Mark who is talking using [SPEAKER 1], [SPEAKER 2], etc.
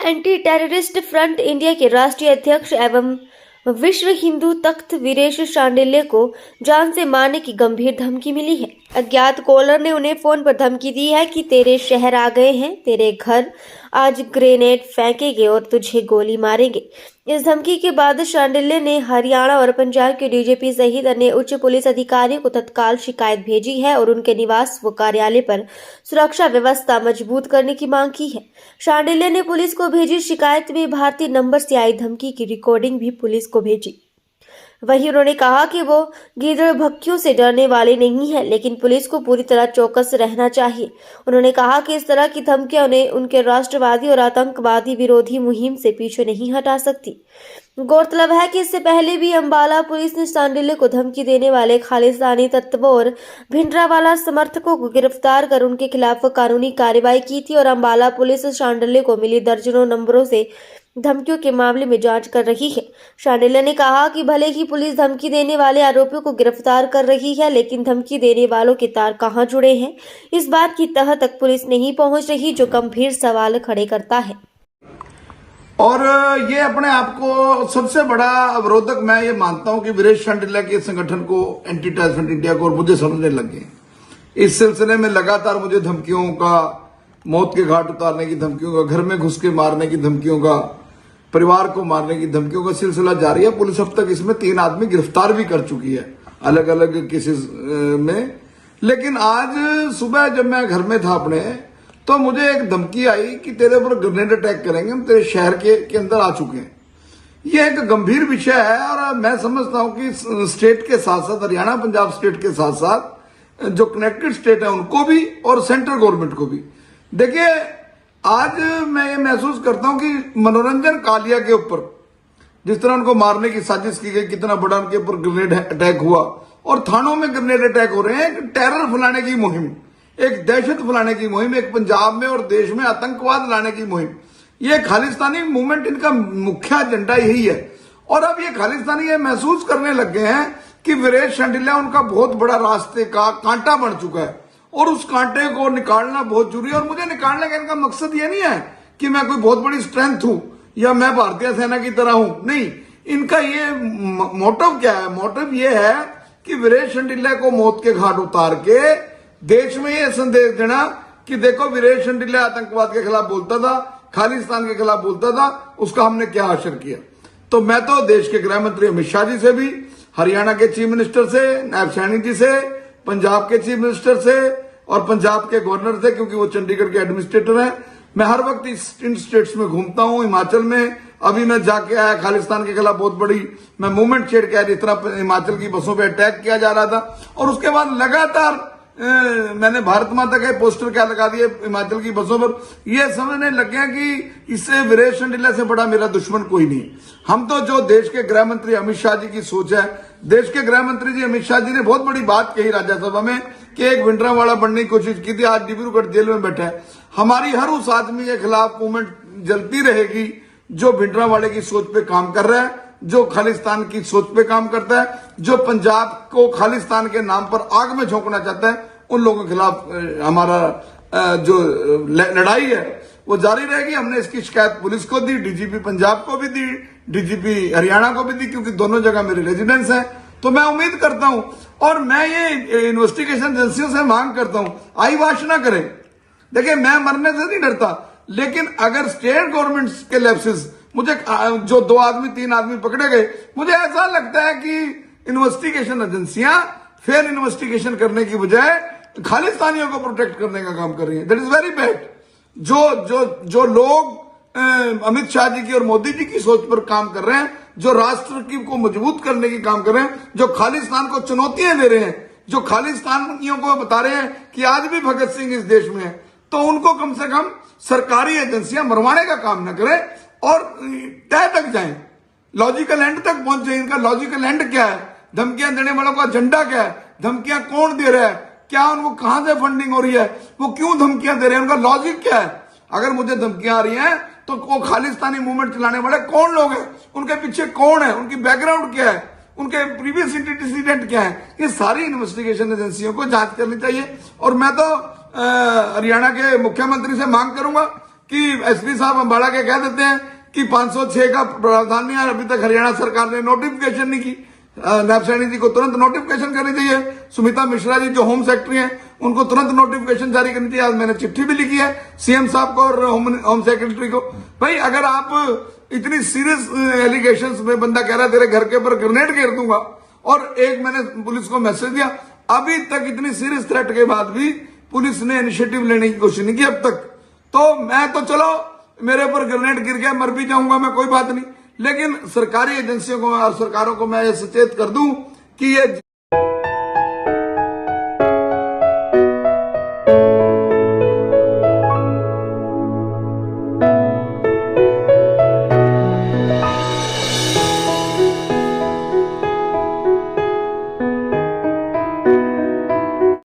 [SPEAKER 1] Anti terrorist front India के राष्ट्रीय अध्यक्ष एवं विश्व हिंदू तख्त वीरेश शांडिल्य को जान से मारने की गंभीर धमकी मिली है। अज्ञात कॉलर ने उन्हें फोन पर धमकी दी है कि तेरे शहर आ गए हैं, तेरे घर आज ग्रेनेड फेंकेंगे और तुझे गोली मारेंगे। इस धमकी के बाद शांडिल्य ने हरियाणा और पंजाब के डीजीपी सहित अन्य उच्च पुलिस अधिकारियों को तत्काल शिकायत भेजी है और उनके निवास व कार्यालय पर सुरक्षा व्यवस्था मजबूत करने की मांग की है। शांडिल्य ने पुलिस को भेजी शिकायत में भारतीय नंबर से आई धमकी की रिकॉर्डिंग भी पुलिस को भेजी। वहीं उन्होंने कहा कि वो गीदड़ भक्तियों से डरने वाले नहीं है, लेकिन पुलिस को पूरी तरह चौकस रहना चाहिए। उन्होंने कहा कि इस तरह की धमकियां उन्हें उनके राष्ट्रवादी और आतंकवादी विरोधी मुहिम से पीछे नहीं हटा सकती। गौरतलब है कि इससे पहले भी अंबाला पुलिस ने शांडिल्य को धमकी देने वाले खालिस्तानी तत्वों और भिंडरावाला समर्थकों को गिरफ्तार कर उनके खिलाफ कानूनी कार्रवाई की थी और अंबाला पुलिस शांडिल्य को मिली दर्जनों नंबरों से धमकियों के मामले में जांच कर रही है। शांडिल्य ने कहा कि भले ही पुलिस धमकी देने वाले आरोपियों को गिरफ्तार कर रही है, लेकिन धमकी देने वालों के तार कहां जुड़े हैं, इस बात की तह तक पुलिस नहीं पहुंच रही, जो गंभीर सवाल खड़े करता है।
[SPEAKER 2] और ये अपने आप को सबसे बड़ा अवरोधक मैं ये मानता हूं कि वीरेश शांडिल्य के संगठन को एंटी टेररिस्ट इंडिया को और मुझे समझने लगे। इस सिलसिले में लगातार मुझे धमकियों का, मौत के घाट उतारने की धमकियों का, घर में घुस के मारने की धमकियों का, परिवार को मारने की धमकियों का सिलसिला जारी है। पुलिस अब तक इसमें 3 आदमी गिरफ्तार भी कर चुकी है अलग अलग केसेस में। लेकिन आज सुबह जब मैं घर में था अपने, तो मुझे एक धमकी आई कि तेरे ऊपर ग्रेनेड अटैक करेंगे, हम तेरे शहर के अंदर आ चुके हैं। यह एक गंभीर विषय है और मैं समझता हूं कि स्टेट के साथ साथ, हरियाणा पंजाब स्टेट के साथ साथ जो कनेक्टेड स्टेट है उनको भी और सेंट्रल गवर्नमेंट को भी। देखिए, आज मैं ये महसूस करता हूं कि मनोरंजन कालिया के ऊपर जिस तरह उनको मारने की साजिश की गई, कितना बड़ा उनके ऊपर ग्रेनेड अटैक हुआ और थानों में ग्रेनेड अटैक हो रहे हैं। एक टेरर फैलाने की मुहिम, एक दहशत फैलाने की मुहिम, एक पंजाब में और देश में आतंकवाद लाने की मुहिम, ये खालिस्तानी मूवमेंट, इनका मुख्य एजेंडा यही है। और अब ये खालिस्तानी ये महसूस करने लग गए हैं कि वीरेश शांडिल्य उनका बहुत बड़ा रास्ते का कांटा बन चुका है और उस कांटे को निकालना बहुत जरूरी है। और मुझे निकालने का इनका मकसद ये नहीं है कि मैं कोई बहुत बड़ी स्ट्रेंथ हूं या मैं भारतीय सेना की तरह हूं, नहीं। इनका ये मोटिव क्या है? मोटिव ये है कि वीरेश शांडिल्य को मौत के घाट उतार के देश में ये संदेश देना कि देखो, वीरेश शांडिल्य आतंकवाद के खिलाफ बोलता था, खालिस्तान के खिलाफ बोलता था, उसका हमने क्या असर किया। तो मैं तो देश के गृह मंत्री अमित शाह जी से भी, हरियाणा के चीफ मिनिस्टर से, नायब सैनी जी से, पंजाब के चीफ मिनिस्टर से और पंजाब के गवर्नर से, क्योंकि वो चंडीगढ़ के एडमिनिस्ट्रेटर हैं, मैं हर वक्त इन स्टेट्स में घूमता हूं। हिमाचल में अभी मैं जाके आया, खालिस्तान के खिलाफ बहुत बड़ी मैं मूवमेंट छेड़ के आया, जिस तरह हिमाचल की बसों पे अटैक किया जा रहा था। और उसके बाद लगातार मैंने भारत माता के पोस्टर क्या लगा दिए हिमाचल की बसों पर। ये समझने लग गया कि इससे वीरेश शांडिल्य से बड़ा मेरा दुश्मन कोई नहीं। हम तो जो देश के गृह मंत्री अमित शाह जी की सोच है, देश के गृह मंत्री जी अमित शाह जी ने बहुत बड़ी बात कही राज्यसभा में कि एक भिंडरावाला बनने की कोशिश की थी, आज डिब्रूगढ़ जेल में बैठा है। हमारी हर उस आदमी के खिलाफ मूवमेंट जलती रहेगी जो भिंडरावाले की सोच पे काम कर रहा है, जो खालिस्तान की सोच पे काम करता है, जो पंजाब को खालिस्तान के नाम पर आग में झोंकना चाहता है। उन लोगों के खिलाफ हमारा जो लड़ाई है वो जारी रहेगी। हमने इसकी शिकायत पुलिस को दी, डीजीपी पंजाब को भी दी, डीजीपी हरियाणा को भी दी, क्योंकि दोनों जगह मेरे रेजिडेंस हैं। तो मैं उम्मीद करता हूं और मैं ये इन्वेस्टिगेशन एजेंसियों से मांग करता हूं, आई वाश ना करें। देखिए, मैं मरने से नहीं डरता, लेकिन अगर स्टेट गवर्नमेंट के लैप्सेस, मुझे जो 2 आदमी 3 आदमी पकड़े गए, मुझे ऐसा लगता है कि इन्वेस्टिगेशन एजेंसियां फेयर इन्वेस्टिगेशन करने की बजाय खालिस्तानियों को प्रोटेक्ट करने का काम कर रही है। That is very bad. जो लोग अमित शाह जी की और मोदी जी की सोच पर काम कर रहे हैं, जो राष्ट्र की को मजबूत करने की काम कर रहे हैं, जो खालिस्तान को चुनौतियां दे रहे हैं, जो खालिस्तानियों को बता रहे हैं कि आज भी भगत सिंह इस देश में है, तो उनको कम से कम सरकारी एजेंसियां मरवाने का काम न करें और तय तक जाएं, लॉजिकल एंड तक पहुंचे। इनका लॉजिकल एंड क्या है? धमकियां देने वालों का एजेंडा क्या है? धमकियां कौन दे रहा है? क्या उनको कहां से फंडिंग हो रही है? वो क्यों धमकियां दे रहे हैं? उनका लॉजिक क्या है? अगर मुझे धमकियां आ रही हैं तो वो खालिस्तानी मूवमेंट चलाने वाले कौन लोग हैं, उनके पीछे कौन है, उनकी बैकग्राउंड क्या है, उनके प्रीवियस इंसिडेंट क्या है, ये सारी इन्वेस्टिगेशन एजेंसियों को जांच करनी चाहिए। और मैं तो हरियाणा के मुख्यमंत्री से मांग करूंगा कि एसपी साहब अम्बाड़ा के कह देते हैं कि 506 का प्रावधान है, अभी तक हरियाणा सरकार ने नोटिफिकेशन नहीं की। नायब सैनी जी को तुरंत नोटिफिकेशन करनी चाहिए। सुमिता मिश्रा जी जो होम सेक्रेटरी हैं उनको तुरंत नोटिफिकेशन जारी करनी चाहिए। आज मैंने चिट्ठी भी लिखी है सीएम साहब को और होम सेक्रेटरी को। भाई अगर आप इतनी सीरियस एलिगेशंस में बंदा कह रहा है तेरे घर के ऊपर ग्रेनेड घेर दूंगा, और एक मैंने पुलिस को मैसेज दिया, अभी तक इतनी सीरियस थ्रेट के बाद भी पुलिस ने इनिशिएटिव लेने की कोशिश नहीं की अब तक। तो मैं तो चलो मेरे ऊपर ग्रेनेड गिर गया, मर भी जाऊंगा मैं, कोई बात नहीं, लेकिन सरकारी एजेंसियों को और सरकारों को मैं ये सचेत कर दूं कि ये